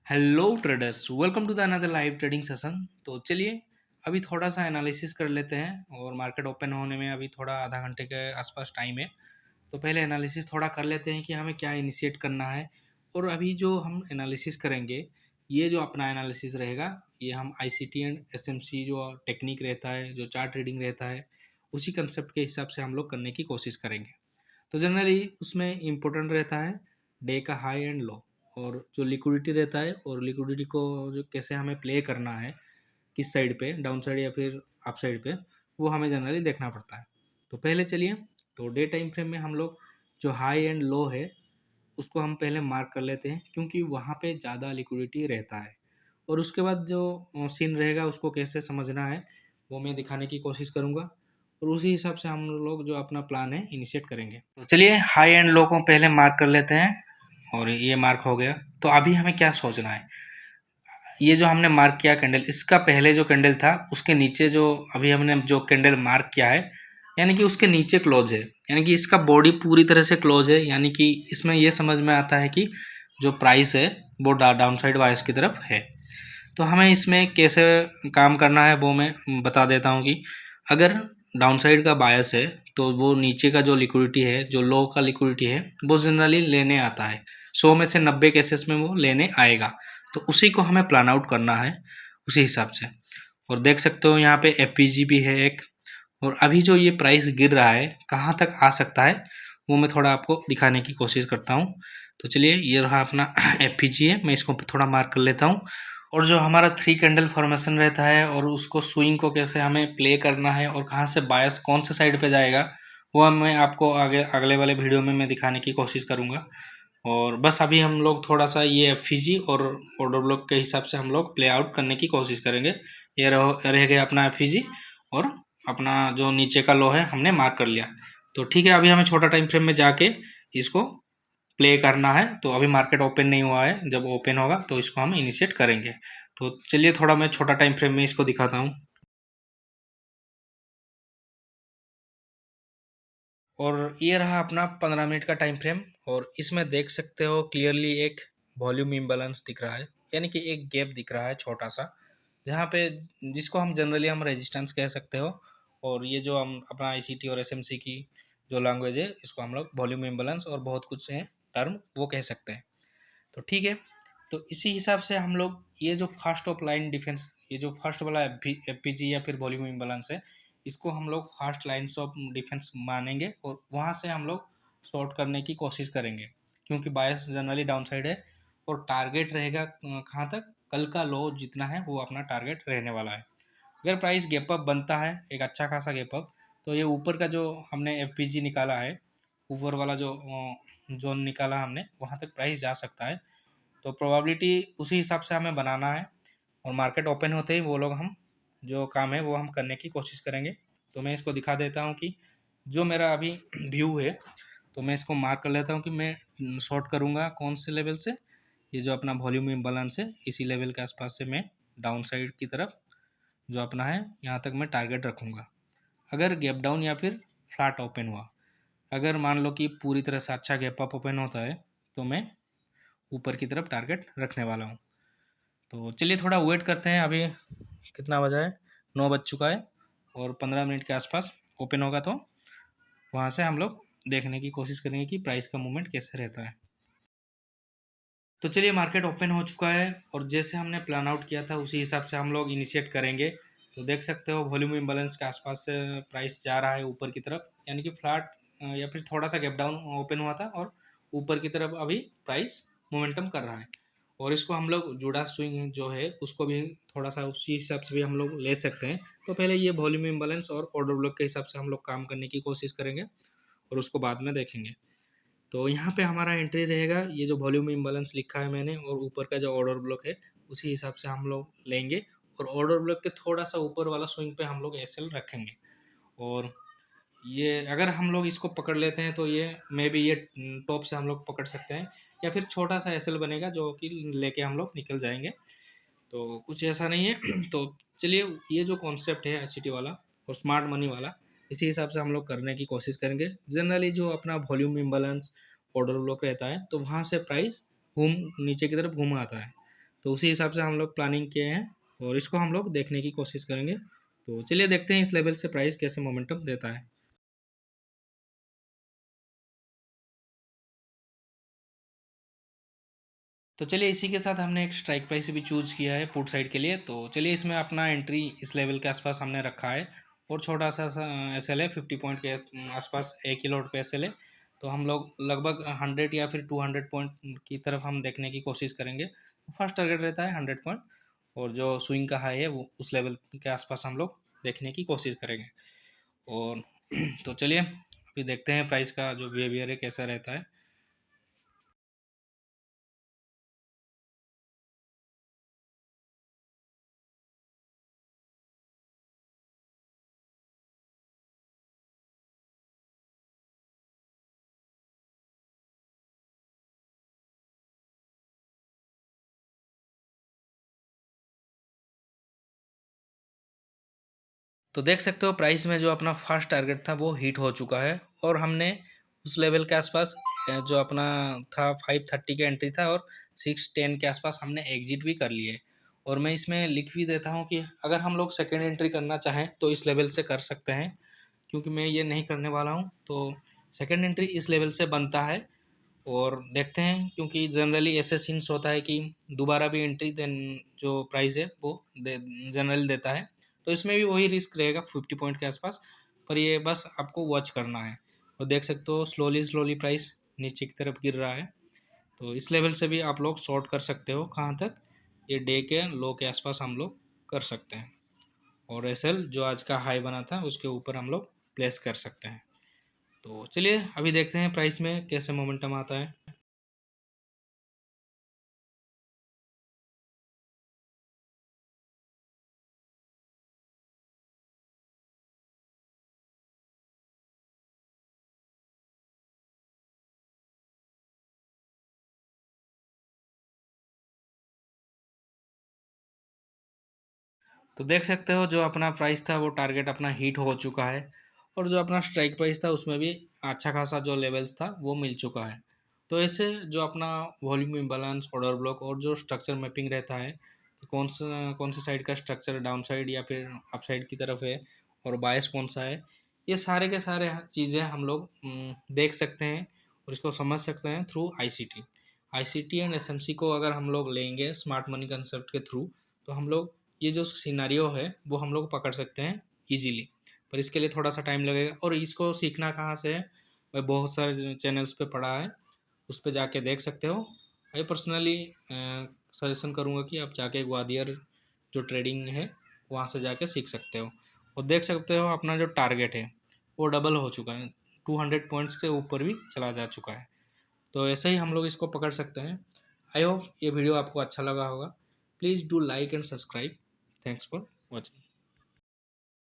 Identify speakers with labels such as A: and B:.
A: Hello traders, welcome to the another live trading session. तो चलिए अभी थोड़ा सा एनालिसिस कर लेते हैं और मार्केट ओपन होने में अभी थोड़ा आधा घंटे के आसपास टाइम है। तो पहले एनालिसिस थोड़ा कर लेते हैं कि हमें क्या इनिशिएट करना है। और अभी जो हम एनालिसिस करेंगे, ये जो अपना एनालिसिस रहेगा, ये हम आईसीटी एंड एसएमसी जो टेक्निक रहता है, जो चार्ट ट्रेडिंग रहता है, उसी कंसेप्ट के हिसाब से हम लोग करने की कोशिश करेंगे। तो जनरली उसमें इम्पोर्टेंट रहता है डे का हाई एंड लो, और जो लिक्विडिटी रहता है और लिक्विडिटी को जो कैसे हमें प्ले करना है, किस साइड पे, डाउन साइड या फिर अप साइड पे, वो हमें जनरली देखना पड़ता है। तो पहले चलिए, तो डे टाइम फ्रेम में हम लोग जो हाई एंड लो है उसको हम पहले मार्क कर लेते हैं, क्योंकि वहाँ पे ज़्यादा लिक्विडिटी रहता है। और उसके बाद जो सीन रहेगा उसको कैसे समझना है वो मैं दिखाने की कोशिश करूँगा, और उसी हिसाब से हम लोग जो अपना प्लान है इनिशिएट करेंगे। तो चलिए हाई एंड लो को पहले मार्क कर लेते हैं, और ये मार्क हो गया। तो अभी हमें क्या सोचना है, ये जो हमने मार्क किया कैंडल, इसका पहले जो कैंडल था उसके नीचे जो अभी हमने जो कैंडल मार्क किया है, यानी कि उसके नीचे क्लोज है, यानी कि इसका बॉडी पूरी तरह से क्लोज है। यानी कि इसमें ये समझ में आता है कि जो प्राइस है वो डाउन साइड बायस की तरफ है। तो हमें इसमें कैसे काम करना है वो मैं बता देता हूँ कि अगर डाउन साइड का बायस है तो वो नीचे का जो लिक्विडिटी है, जो लो का लिक्विडिटी है, वो जनरली लेने आता है। 100 में से 90 केसेस में वो लेने आएगा। तो उसी को हमें प्लान आउट करना है उसी हिसाब से। और देख सकते हो यहाँ पे एफ भी है एक। और अभी जो ये प्राइस गिर रहा है, कहाँ तक आ सकता है वो मैं थोड़ा आपको दिखाने की कोशिश करता हूँ। तो चलिए, ये रहा अपना एफ है, मैं इसको थोड़ा मार्क कर लेता हूँ। और जो हमारा 3 कैंडल फॉर्मेशन रहता है और उसको स्विंग को कैसे हमें प्ले करना है और कहाँ से बायस कौन से साइड पे जाएगा, वो मैं आपको आगे अगले वाले वीडियो में मैं दिखाने की कोशिश करूँगा। और बस अभी हम लोग थोड़ा सा ये एफ और ऑर्डर ब्लॉक के हिसाब से हम लोग प्ले आउट करने की कोशिश करेंगे। ये रह गया अपना एफ और अपना जो नीचे का लो है हमने मार्क कर लिया। तो ठीक है, अभी हमें छोटा टाइम फ्रेम में जाके इसको प्ले करना है। तो अभी मार्केट ओपन नहीं हुआ है, जब ओपन होगा तो इसको हम इनिशिएट करेंगे। तो चलिए थोड़ा मैं छोटा टाइम फ्रेम में इसको दिखाता हूँ। और ये रहा अपना 15 मिनट का टाइम फ्रेम, और इसमें देख सकते हो क्लियरली एक वॉल्यूम इम्बैलेंस दिख रहा है, यानी कि एक गैप दिख रहा है छोटा सा, जहाँ पे जिसको हम जनरली हम रेजिस्टेंस कह सकते हो। और ये जो हम अपना आईसीटी और एसएमसी की जो लैंग्वेज है, इसको हम लोग वॉल्यूम इम्बैलेंस और बहुत कुछ है टर्म वो कह सकते हैं। तो ठीक है, तो इसी हिसाब से हम लोग ये जो फर्स्ट ऑफ लाइन डिफेंस, ये जो फर्स्ट वाला एफ या फिर वॉल्यूम इम्बैलेंस है, इसको हम लोग फर्स्ट लाइन्स ऑफ डिफेंस मानेंगे और वहाँ से हम लोग शॉर्ट करने की कोशिश करेंगे, क्योंकि बायस जनरली डाउन साइड है। और टारगेट रहेगा कहाँ तक, कल का लो जितना है वो अपना टारगेट रहने वाला है। अगर प्राइस गैप अप बनता है, एक अच्छा खासा गैप अप, तो ये ऊपर का जो हमने एफ निकाला है, ऊपर वाला जो जोन निकाला हमने, वहाँ तक प्राइस जा सकता है। तो प्रोबेबिलिटी उसी हिसाब से हमें बनाना है, और मार्केट ओपन होते ही वो लोग हम जो काम है वो हम करने की कोशिश करेंगे। तो मैं इसको दिखा देता हूँ कि जो मेरा अभी व्यू है, तो मैं इसको मार्क कर लेता हूँ कि मैं शॉर्ट करूँगा कौन से लेवल से। ये जो अपना वॉल्यूम इम्बैलेंस है, इसी लेवल के आसपास से मैं डाउन साइड की तरफ जो अपना है यहाँ तक मैं टारगेट रखूँगा। अगर गैप डाउन या फिर फ्लैट ओपन हुआ, अगर मान लो कि पूरी तरह से अच्छा गैप अप ओपन होता है, तो मैं ऊपर की तरफ टारगेट रखने वाला हूँ। तो चलिए थोड़ा वेट करते हैं। अभी कितना बजा है, 9 बज चुका है, और 15 मिनट के आसपास ओपन होगा तो वहाँ से हम लोग देखने की कोशिश करेंगे कि प्राइस का मूवमेंट कैसे रहता है। तो चलिए, मार्केट ओपन हो चुका है, और जैसे हमने प्लान आउट किया था उसी हिसाब से हम लोग इनिशिएट करेंगे। तो देख सकते हो वॉल्यूम इम्बैलेंस के आसपास से प्राइस जा रहा है ऊपर की तरफ, यानी कि फ्लैट या फिर थोड़ा सा गैप डाउन ओपन हुआ था, और ऊपर की तरफ अभी प्राइस मोमेंटम कर रहा है। और इसको हम लोग जुड़ा स्विंग जो है उसको भी थोड़ा सा उसी हिसाब से भी हम लोग ले सकते हैं। तो पहले ये वॉल्यूम इम्बैलेंस और ऑर्डर ब्लॉक के हिसाब से हम लोग काम करने की कोशिश करेंगे, और उसको बाद में देखेंगे। तो यहाँ पे हमारा एंट्री रहेगा, ये जो वॉल्यूम इम्बैलेंस लिखा है मैंने, और ऊपर का जो ऑर्डर ब्लॉक है उसी हिसाब से हम लोग लेंगे। और ऑर्डर ब्लॉक के थोड़ा सा ऊपर वाला स्विंग पे हम लोग एसएल रखेंगे। और ये अगर हम लोग इसको पकड़ लेते हैं तो ये मे बी ये टॉप से हम लोग पकड़ सकते हैं, या फिर छोटा सा एसएल बनेगा जो कि लेके हम लोग निकल जाएंगे। तो कुछ ऐसा नहीं है। तो चलिए, ये जो कॉन्सेप्ट है आईसीटी वाला और स्मार्ट मनी वाला, इसी हिसाब से हम लोग करने की कोशिश करेंगे। जनरली जो अपना वॉल्यूम इम्बैलेंस ऑर्डर ब्लॉक रहता है, तो वहाँ से प्राइस घूम नीचे की तरफ घूम आता है। तो उसी हिसाब से हम लोग प्लानिंग किए हैं और इसको हम लोग देखने की कोशिश करेंगे। तो चलिए देखते हैं इस लेवल से प्राइस कैसे मोमेंटम देता है। तो चलिए इसी के साथ हमने एक स्ट्राइक प्राइस भी चूज़ किया है पुट साइड के लिए। तो चलिए इसमें अपना एंट्री इस लेवल के आसपास हमने रखा है और छोटा सा एस एल है 50 पॉइंट के आसपास, 1 ही लॉट पे एस एल है। तो हम लोग लगभग 100 या फिर 200 पॉइंट की तरफ हम देखने की कोशिश करेंगे। तो फर्स्ट टारगेट रहता है 100 पॉइंट, और जो स्विंग का हाई है वो उस लेवल के आसपास हम लोग देखने की कोशिश करेंगे। और तो चलिए अभी देखते हैं प्राइस का जो बिहेवियर है कैसा रहता है। तो देख सकते हो प्राइस में जो अपना फर्स्ट टारगेट था वो हिट हो चुका है, और हमने उस लेवल के आसपास जो अपना था 530 का एंट्री था, और 610 के आसपास हमने एग्जिट भी कर लिए। और मैं इसमें लिख भी देता हूँ कि अगर हम लोग सेकेंड एंट्री करना चाहें तो इस लेवल से कर सकते हैं, क्योंकि मैं ये नहीं करने वाला हूँ। तो सेकेंड एंट्री इस लेवल से बनता है, और देखते हैं क्योंकि जनरली ऐसे सीन्स होता है कि दोबारा भी एंट्री देन जो प्राइस है वो जनरली देता है। तो इसमें भी वही रिस्क रहेगा 50 पॉइंट के आसपास, पर ये बस आपको वॉच करना है। और देख सकते हो स्लोली स्लोली प्राइस नीचे की तरफ गिर रहा है। तो इस लेवल से भी आप लोग शॉर्ट कर सकते हो, कहाँ तक, ये डे के लो के आसपास हम लोग कर सकते हैं। और एसएल जो आज का हाई बना था उसके ऊपर हम लोग प्लेस कर सकते हैं। तो चलिए अभी देखते हैं प्राइस में कैसे मोमेंटम आता है। तो देख सकते हो जो अपना प्राइस था वो टारगेट अपना हिट हो चुका है, और जो अपना स्ट्राइक प्राइस था उसमें भी अच्छा खासा जो लेवल्स था वो मिल चुका है। तो ऐसे जो अपना वॉल्यूम इम्बालेंस, ऑर्डर ब्लॉक और जो स्ट्रक्चर मैपिंग रहता है कि कौन सी साइड का स्ट्रक्चर डाउन साइड या फिर अप साइड की तरफ है, और बायस कौन सा है, ये सारे के सारे चीज़ें हम लोग देख सकते हैं और इसको समझ सकते हैं through ICT. ICT and SMC को अगर हम लोग लेंगे स्मार्ट मनी कंसेप्ट के थ्रू, तो हम लोग ये जो सिनारियो है वो हम लोग पकड़ सकते हैं इजीली। पर इसके लिए थोड़ा सा टाइम लगेगा, और इसको सीखना कहाँ से है, मैं बहुत सारे चैनल्स पे पढ़ा है, उस पे जाके देख सकते हो। मैं पर्सनली सजेशन करूँगा कि आप जाके ग्वालियर जो ट्रेडिंग है वहाँ से जाके सीख सकते हो। और देख सकते हो अपना जो टारगेट है वो डबल हो चुका है, 200 पॉइंट्स के ऊपर भी चला जा चुका है। तो ऐसे ही हम लोग इसको पकड़ सकते हैं। आई होप ये वीडियो आपको अच्छा लगा होगा। Please do like and subscribe. Thanks for watching.